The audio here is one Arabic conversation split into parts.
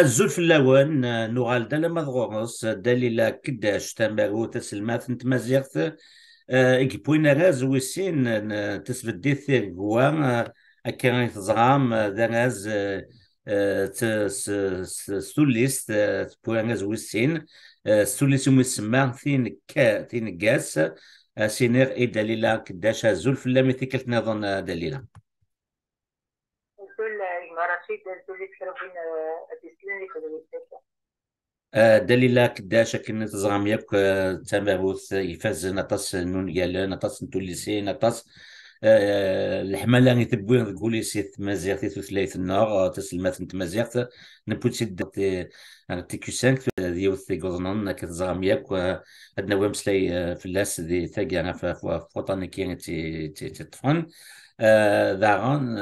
الزول في اللوان نغال دالا مضغوص دليل كداش تمارو تسلمات نتمازيغت إكبوين غاز ويسين تسبدي ثير قوا أكيران تزغام ذا ستوليست تبوين غاز ويسين ستوليست يسمى ثين كاس سينير إي دليل كداش الزول في اللامي ثيكلت نظن دليل دول المراشيد دول يتكلمون بيسلين في دليل كداش كنا تزغم ياك تماروث يفاز نطاس نون يالا نطاس نتوليسي نطاس الحملة اللي تبوين تقولي سيت مزيغتي ثلاث النار تسلمات نت مزيغت نبوتي تي كيسانك ديوث غوزنان كتزغم ياك عندنا وامسلاي فلاس دي ثاقي انا في وطني كي تطفن داغان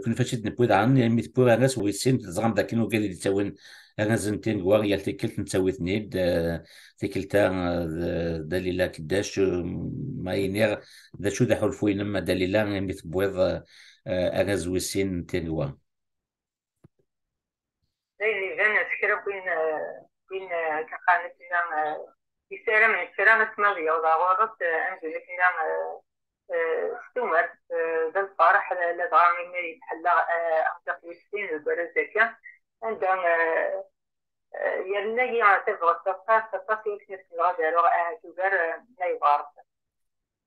كنا فاشيت نبوي داغان يعني ميتبوي ناس ويسين تزغم ذاك نو قال لي تاوين انا زنتين غوار يال تيكلت نسوي ثنيد تيكلتا دليلا كداش ما ينير ذا شو ذا حلفوي لما دليلا ميت بويض انا زويسين تنغوا اللي جانا تكرا بين كقانة لنا يسير من الكرامة مالية ولا غورت أنزل لنا ستومر ذا الفرح لدعامي مالي تحلى أخذ فلسطين البرزكة عندما يرنجي على تبغى تفاصيل كنت الغداء لغة تجار لا يغارب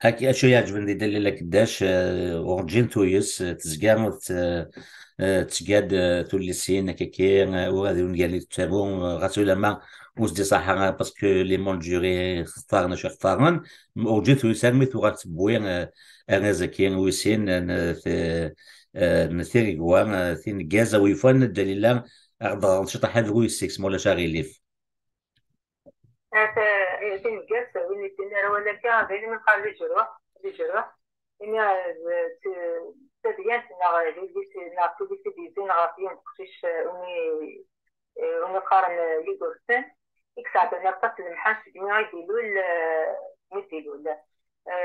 هاكي اشو يعجبني دليلا كداش ورجين تويس تزقان تسقاد توليسين كيكي وغادي ونقال تتابعون غاسو لما وزدي صح باسكو لي مون جوري اختارنا شو اختارن ورجين تويس سامي غاتبوي انا زكي ويسين نثيري قوان ثين كازا ويفن دليلا اغدر نشطح هذا ويسيكس مولا شاغي ليف يتم جالسة وين يتنى ولا كان بين من قال لجروح إن تديان تنا ليس نعطي ليس ديزين عارفين تخشيش أمي قارن يدورسن إكساب نقطة المحاش جميع يدلول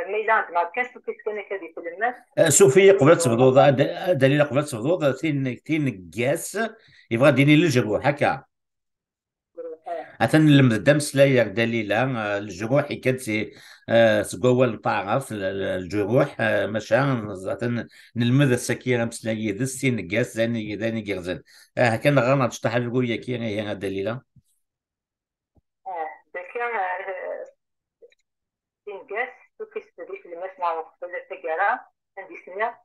ميلاد ما كانش كان كذي في الماس سوفي قبلت يدلول صفدوض دليل قبلت صفدوض ثين قاس يبغى ديني للجروح هكا مثلا لما الدمس لا دليلا الجروح يكدسي سقوال نطاعف الجروح مشان زاتن نلمذ السكينة مسلاي ذا السين قاس ذاني قرزن كان غانا تشطح القوية كي هي دليلا ذكر تنقاس تكستري في المسمع وقبل التجارة عندي سنة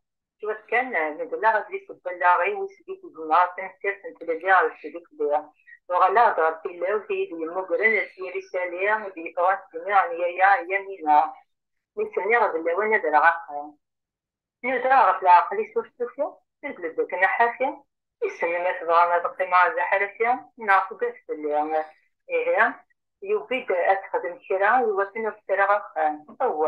شو كان من دلها غادي تبلغي وسيدي الجمعة تنسير تنتلقى على الشريك بها وغلا ضربتي الله وفي دي المقرن السيري سالية ودي طوات جميع يا يمينا نسني غد الله وانا در عقل ندرا في العقل يسوس سوفيا تجلد ذاك نحافيا يسمي ما تبغى تقي مع زحرفيا نعرفو قاس اللي إيه يبيد أتخدم كرا يوصلنا في السرعة هو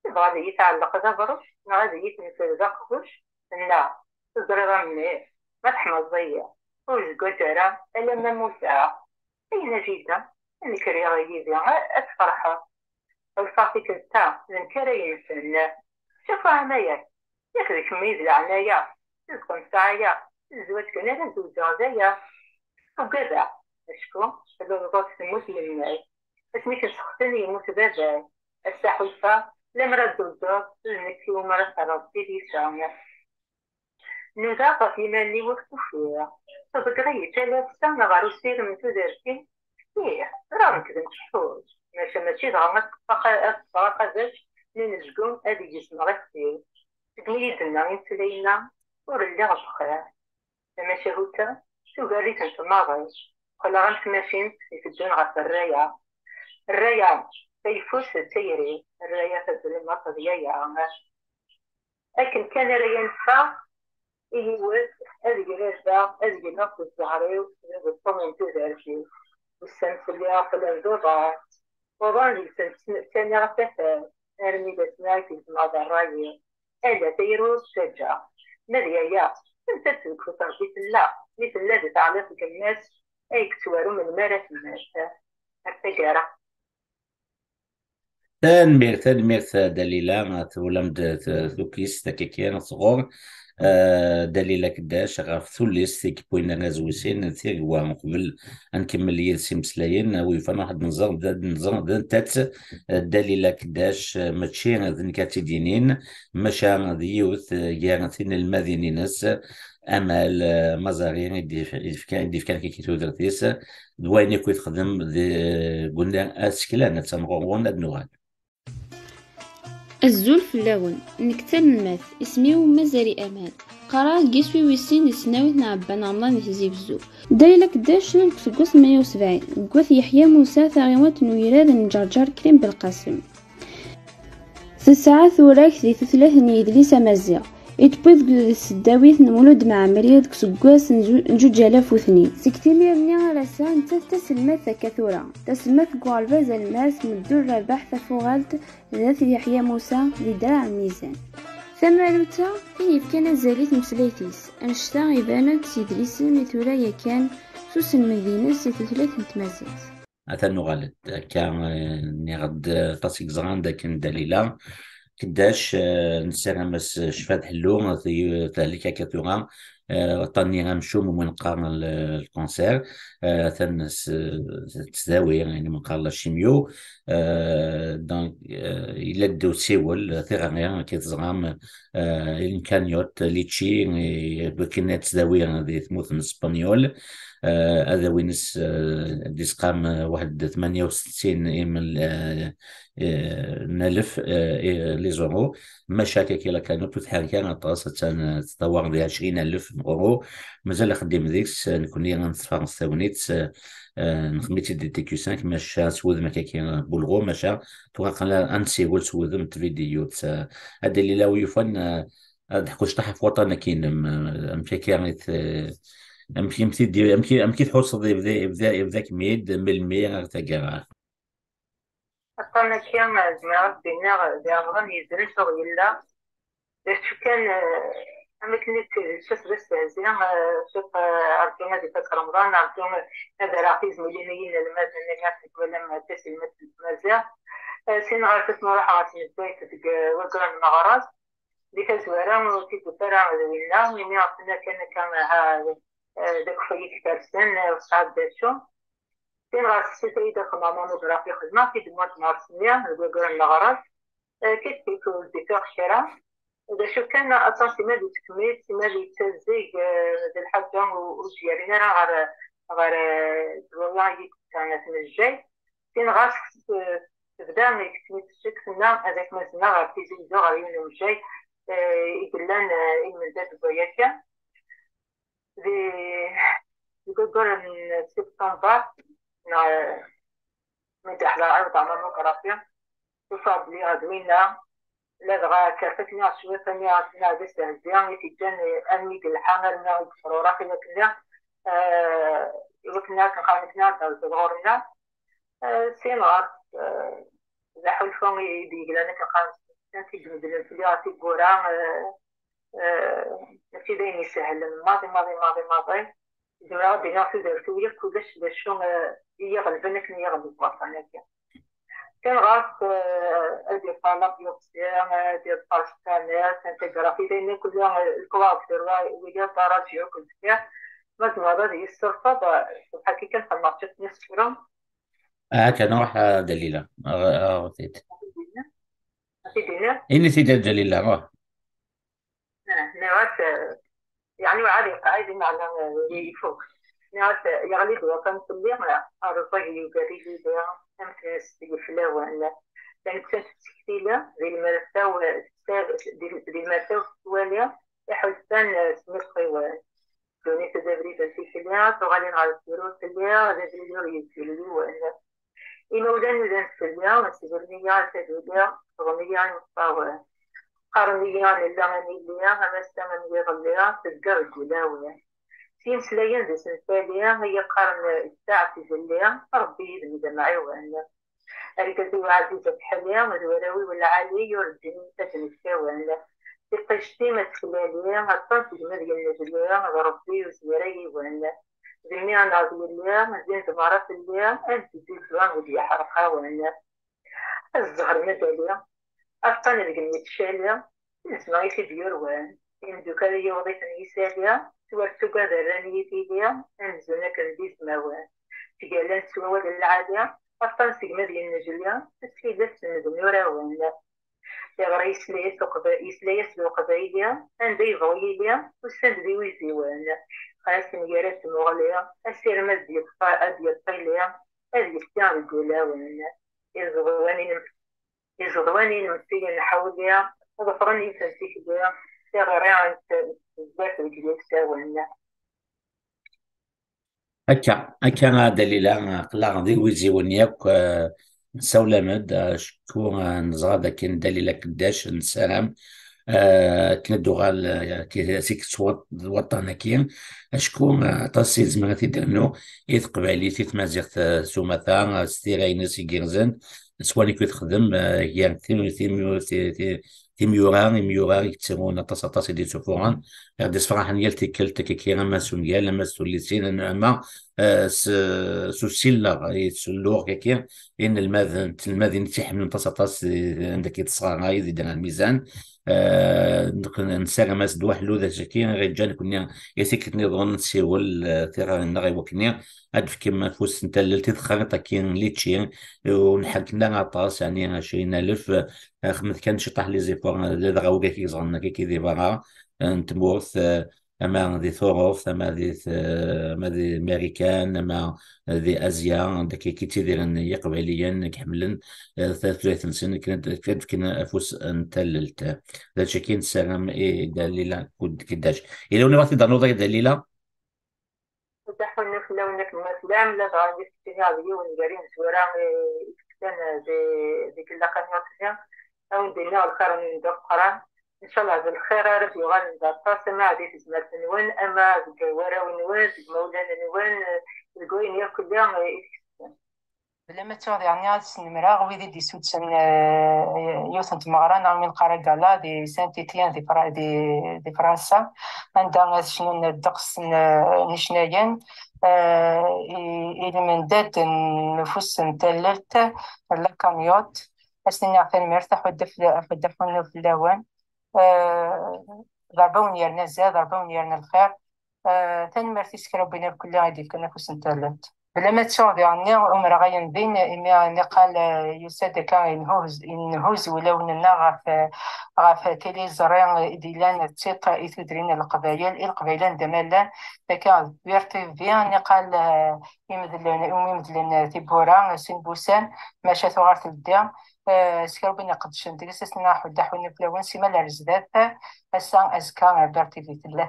غادي يتعلق ذا برش غادي يتنفر ذا قبش لا تضرب مني ما تحمل ضيع وش قدرة إلا ما موسع أين جيدا الكريا غيبي أتفرحها الفاقي كنتا لنكرا ينسن شوف عنايا ياخذ كميز العنايا تسكن ساعيا الزواج كان هذا زوج غزايا وكذا أشكو هذا الغوص يموت للماء بس مش شخصني يموت بابا السحوفة لم ردوا الدور لنكي ومرة ربي في سامة نظافة في مالي وقت فيها فبقرية 3 سنة غارو سير من تدرسي إيه راه كذا مشهور ماشي ضغمت فقط زاج لنجقون هذه جسم غسيل تقنيدنا من سلينا ورجع بخير لما شهوتا شو قالت انت ماضي خلا غنت ماشين في الدون غف الراية تيفوس تيري الراية تدري ما طبيعية لكن كان راية نفع إيه وز هذه غير هذه نفس الزهري والطمن تدرسي والسنس اللي عقل الزوضة وضعني سنة غفتها أرمي بسناي في المعضى الراية ألا تيرو شجع نريا يا أنت تذكر تربية الله مثل الذي تعلق الناس أي كتوارو من مارة الناس التجارة تنمير دليلا ولم ذوكيس تكيكين صغور دليل كداش غاف ثلث ثيك بوين غازوسين ثيك قبل نكمل يد مسلاين ويفان واحد نظام تات دليل كداش ماشي ذن كاتدينين مشا ديوث يارثين المدينين ناس امال مزارين يدي كان كي تودرتيس دوين يكون يخدم قلنا اسكلا نتسمغون ادنوغان الزول فلاون نكتر الماث اسميو مزاري امان قرا قيسوي ويسين يسناوي نعبان عمران يهزي بزو دايلك داش لنك سكوث 170 قوث يحيى موسى ثاغيوات نويراد نجرجر كريم بالقاسم ساعات وراك ذي ثلاث يدليس مزيغ يتبوذ السداويث نمولود مع مريض كسكواس نجوج آلاف وثنين سكتيمير ني غراسا نتا تسلمات كثورة تسلمات كوالفاز الماس مدور البحث فوغالت ذات يحيى موسى لدراع الميزان ثمالوتا فين يفكان زاليت مسليتيس انشتا غيبانت سيدريس ميثورا يكان سوس المدينة ثلاث نتمازيت أثنو غالد كان نغد تصيق زغان داكن دليلا كداش نسرمس شفاد حلو في ذلك كثورة طني غمشوم من قارن الكونسير ثنس تداوي يعني من قارن الشيميو دونك يلدو سيول ثيرانيا كيتزغام الكانيوت ليتشي بكنات تداوي هذه ثموث من اسبانيول هذا وينس ديسقام واحد 68 من نالف لي زورو مشاكل كي كانوا تتحرك انا تطور تطور ب 20,000 اورو مازال خديم ديكس نكون لي نصفر ثونيت نخميتي دي تي كيو 5 ماشا سوذ ما كاين بولغو ماشا توقع انسي ول سوذ مت فيديو هذا اللي لا يفن هاد حكوش طاح في وطن كاين مشي كانت يمكن دير يمكن تحوس بذاك ميد بالمية تاع أنا كان زعما بينا زعما يزري شغل باش كان مثل شوف بس زين شوف عرفتي هذه فترة رمضان عرفتهم هذا راقيز مليونيين الماء الناس ولا ما تسلم مازال سين عرفت نروح عاصمة البيت وقرا المغارات ديك زوارا وكي ترى ولا من عرفنا كان داك فايت كارسن وصعد داشو سين غاسي سيدة خمامة مغرافي خدمة في دموات مارسنية وقرا المغارات كيف كيكو الدكتور شرا إذا شو كان أصلا سما دي تكميل سما دي تزيق دي الحاجة وجيرينا غير دوايا كانت من الجاي سين غاس تبدا ملي كتميت الشك سنا هذاك مازلنا غير تيزي زو غير يوم الجاي يقلان المزاد بوياكا دي يقول من سبتمبر من تحت الأرض عملوا كرافيا تصاب لي غدوينا لا دغا كافتني شويه ثاني عطنا بس هزيان يتجان امي الحمل نا وصرورا كنا وكنا كنخالفنا صغورنا سينار زحول فون يدي لنا كنقام تيجبد لي في كورا ماشي داين يسهل ماضي جماعه بينا في درتويه كلش باش شنو هي غلبنا كنا يغلب وطننا كان غاس ادي طالب يوصيان ديال البارستانات انتغرافي دايما كلها الكوافير ويا طراجيو كل شيء مازال هذا الصرفه الحقيقه كان نعطيك نصفرا كان روح دليلة غثيت دينا إني سيد دليلة روح نعرف يعني وعادي قاعد معنا يفوق نعرف يغلب وكان كل الرجل يقريب بها أمس يفلاوان لأن كانت تكتيلة ذي المرساو ذي المرساو السوالية يحوسان سمسخي دوني تدبري بالفيشليا تغالين على السيروس اللي هذا اللي يسيلو وأن إنه لن يدن سليا وسيبرنيا سيدوليا غنيا مصاوى قرنيا اللغني ليا همسا من يغليا تذكر الجلاوية في مسلايين ذي سنساليا هي قرن الساعة في جليا ربي يبني دمعي وأن الكثير عزيزة حليا مدوراوي ولا علي يردني تجن الشاوان تقشتي متخلاليا هطان في جمال النجليا ربي وزيري وأن ذمي أنا ذي مزين دمارات الليا أنت زي الزوان ودي حرقا وأن الزهر مداليا أفطان الجنية الشاليا نسمعي في ديور وأن دوكا وظيفة يسالية توارتو كذا راني تيديا أنزلنا كنديس موان تقالان سوال العادية أصلا سيجما ديال النجلية تسفيدة سندن وراوان يغرى يسلايس القبايلية عندي يبغيليا وسند دي ويزيوان خاص نيارات المغلية أسير مز ديال الطيلية هذه السيان القلاوان يزغواني نمثيل نحاول ليها وظفرني فنسيك ليها غير عن بزاف ديال الساوان هكا دليلا قلا غادي ويزيون ياك نساولا مد شكون نزغا داك دليلا كداش نسلام تندو غال كي سيك وطن كين شكون تصيد زمان تيدرنو إذ قبالي تيت مازيغ سومثا ستيراين سيكيرزن سواني كي تخدم يعني تيميورا يكتسمون أطاس أطاس دي سفوران غادي صراحة نيال تيكل تكيكي غاما سونيال لما سوليسين أما سوسيلا يتسلوغ كيكي إن الماذن تيحمل أطاس أطاس عندك يتصغر غايد يدير الميزان نساغ ماس دوا حلو ذا شكي غير جان كنا يسيك نظن نسيول تيغا نغي وكنيا أدف كيما فوس نتلل تيتخرط كين ليتشي ونحكنا عطاس يعني 20,000 خمت كان شطح لي زيفور لذا غاوكا كي زغنا كي ذي برا نتمورث أما ذي ثوروف أما ذي أمريكان أما ذي أزيا عندك كي تيديرن يقبليا كحملن 33 سنة كانت كنا أفوس نتللت ذا شكين سلام إيه دليلا كود كداش إلا وني غادي نضرنو ذاك دليلا تحول نفلا ونك مسلام لا غادي تشتري هذه ونقارين سورا كان ديك اللقا نوتيا أو ندينا الخير ندور قران إن شاء الله بالخير ربي غادي ندار ما عادي تزمر نوان أما ديك ورا ونوان ديك مولانا نوان الكوين ياكل بلا ما تغذي عني سنمرا ويدي دي سود سن يوثن تمغرا نعمل قراقالا دي سانتيتيان دي فرنسا عندها شنو الدقس نشنايان إلي من داد نفوس نتللت لاكاميوت أسنين عفان مرتاح ودفن في اللوان ضربون يرنا الزاد ضربون يرنا الخير ثاني مرتي سكروا بين الكل عادي كنا نفوس نتللت بلا ما تشوفي عني عمر غاين بين إما قال يساد كان ينهوز ولو ننا غاف تيلي زرين ديلان تيطا يثدرين القبائل دمالا فكان بيرتي فيان قال يمدلن تيبورا سنبوسان ماشا ثغارت الديا سكروا بين قدشن ديس سنا حد حون فلوان سيما لرزدات أسان أزكا بيرتي في ثلاث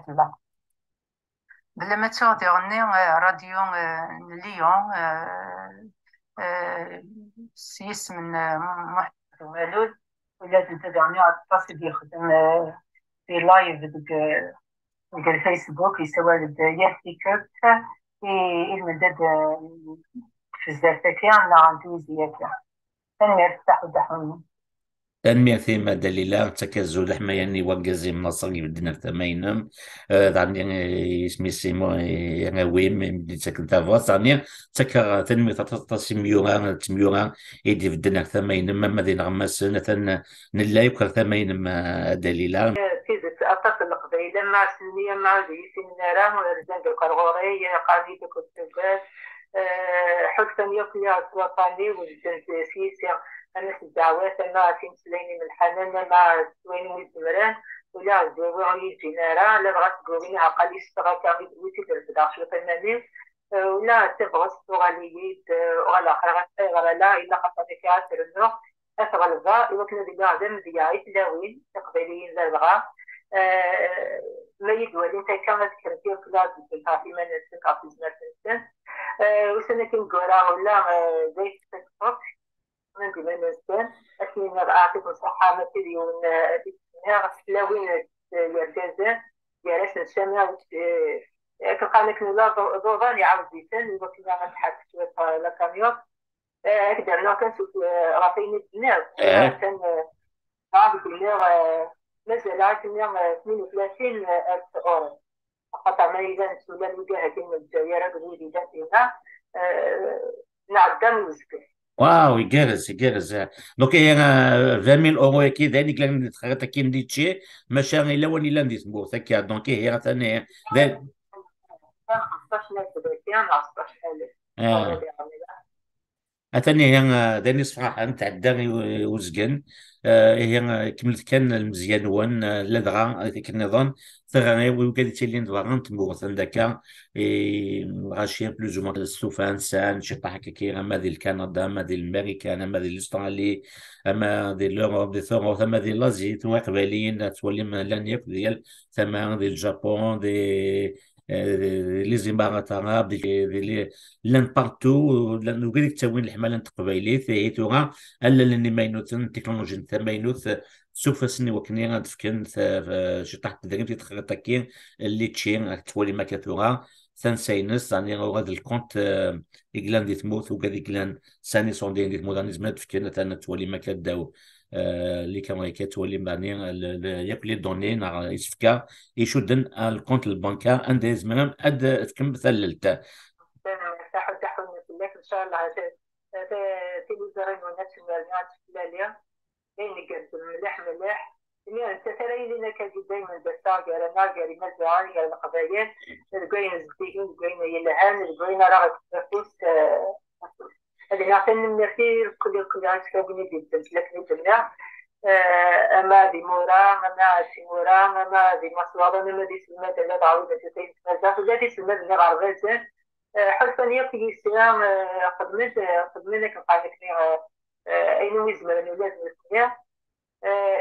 بلا ما تغدي غني راديو ليون سيس من محمد مالول ولا تدعني على التصل يخدم في لايف ديك الفيسبوك يسوى يحكي كرت المدد في الزرتكي أنا عندي زيادة ثاني يرتاح ودحوني تنمية ثيمة دليلا تكزو لحما يعني وقزي منصر يبدنا ثمينم يعني اسمي سيمو يعني ويم بدي تسكن تافوس يعني تكا تنمية تسميورا تميورا يدي بدنا ثمينم ما ذي نغمس مثلا نلا يكر ثمينم دليلا كيزت أطاس القبيلة مع سنية مع ذي سنارة ورزان بالقرغوري قاضي بكتبات حسن يقلي وطني وجدن سيسي أنا في الدعوات أنا في مسليني من الحنان مع سوين والزمران ولا زوين جنارة لا بغات تقوليني عقلي اشتغل كامل دويتي درت داخل فنانين ولا تبغى الصغاليات ولا غير لا إلا خاصة في عصر النوع أتغلبها إذا كنا دينا عدم دياعي تلاوين تقبلين لا بغا ما يدوالين كانت كرتين كلاد في مناسك في زمرتين وسنة كنقرا ولا زي تكتوك من ديما نسان أكيد أعطيكم صحة ما تديون غسلاوين يرجازان يارس الشمال كنقال لك لا ضوضان يعاود زيتان وكنا غنتحرك شوية لاكاميون هكذا أنا كنشوف رافيني الناس كان عارف بلي مازال عندنا 32,000 أورو قطع ما إذا نسولا الوجهة كاين الجزائر غير إذا فيها نعدم وزكي واو يجرز يجرز. دونك هي 20,000 اورو اكيد هذيك لان تخرجت كاين دي تشي ماشي الا وين الا ندير سموث هكا. دونك هي ثاني كان 15,000 درهم 15,000 ذا أولادي عاملة. أتاني هي داني صراحة نتعدى وزقن. هي كملت كان المزيان وان لا دغا هذيك النظام ثغا وكاد تيلي نضغا تموت عندك غاشيا بلوز ما السوفان سان شي طاح كي اما ديال كندا اما ديال امريكا اما ديال استرالي اما ديال اوروب ديال ثورو اما ديال لازي تما قباليين تولي لان ياك ديال ثما ديال الجابون دي لي زيمارات العرب دي لان بارتو لان وكذلك تاوين الحملة تقبايلي في توغا الا لاني ماينوت تكنولوجيا نتا ماينوت سوف سني وكني غادفكن شي تحت دريم تيتخرط كين اللي تشين تولي ما كتوغا ثان ساينس يعني غاد الكونت إجلان دي تموت وكذا إجلان ساني صوندين دي مودرنيزم تفكرنا تانا تولي ما كداو اللي كما كتولي معني ياك لي دوني نا يسفكا يشدن الكونت البنكار انديز منهم اد تكم ثللت. تحول لك إن شاء الله عشان تلفزيون وناس المالنات في لاليا كاين قد مليح مليح. يعني أنت ترى لنا كذي دايما بساقة ناقة مزعاني على القضايا القوين الزبيين القوين يلهان القوين راغب تفوس اللي نعطينا من الخير كل عايش كابني جدا لكن جميع أما دي مورا أما دي مورا أما دي مصوابة أما دي سلمات اللي تعود تسيب مزاف وجاتي سلمات اللي غربازة حسن في السلام خدمتك نقعدك أين ويزمن ولاد مسكينة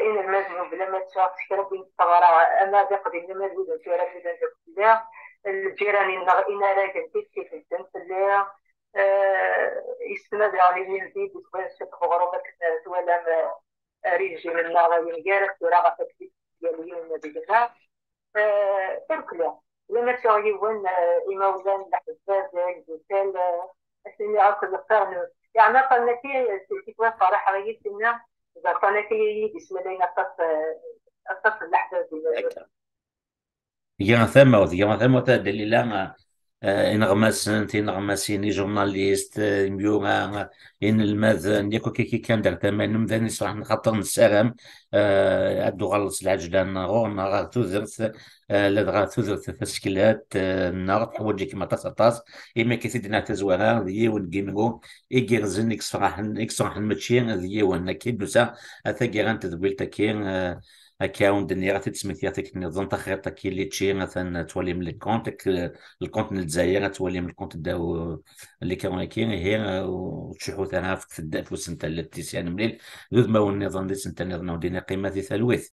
إن المزنوب بلا ما تشاف ربي الثغرة أما بقدر لما الولد جرى بلا جبتها الجيران إن راجل كيف الدنس اللي يستند على من زيد يسوي شق غرامك ولا ريجي من النار ينجرس ولا غفت ديالي بدها تركلا لما تشاوي وين إموزان الحساس الجسال أسمي عقل القرن يعني قلنا في كيف صراحة ريتنا إذا كان في بسم الله نقص اللحظة دي. يا ثم دليل إنغماس انت إنغماسيني جورناليست ميوغا إن الماذ ياكو كي كان دار تمام مذاني صراحة نخاطر نسالم أدو غلص العجلان غورنا غا توزرت لدغا توزرت تسكيلات النار تحوجي كما تصاطاس إما كي سيدنا تزوارا ذي ونجيمو إيجيرزن إكسراح المتشي ذي ونكيد بسا أثاقي غان تذبيل تكين اكاونت دنيا غاتي تسميتياتك نظام تخيط كي اللي تشي مثلا تولي من الكونت الكونت من الجزائر تولي من الكونت داو اللي كانوا كاين هي وتشوفوا ثنا في الداف وسنت التيسان مليل ذو ما هو النظام دي سنت نظام دينا قيمه ثلوث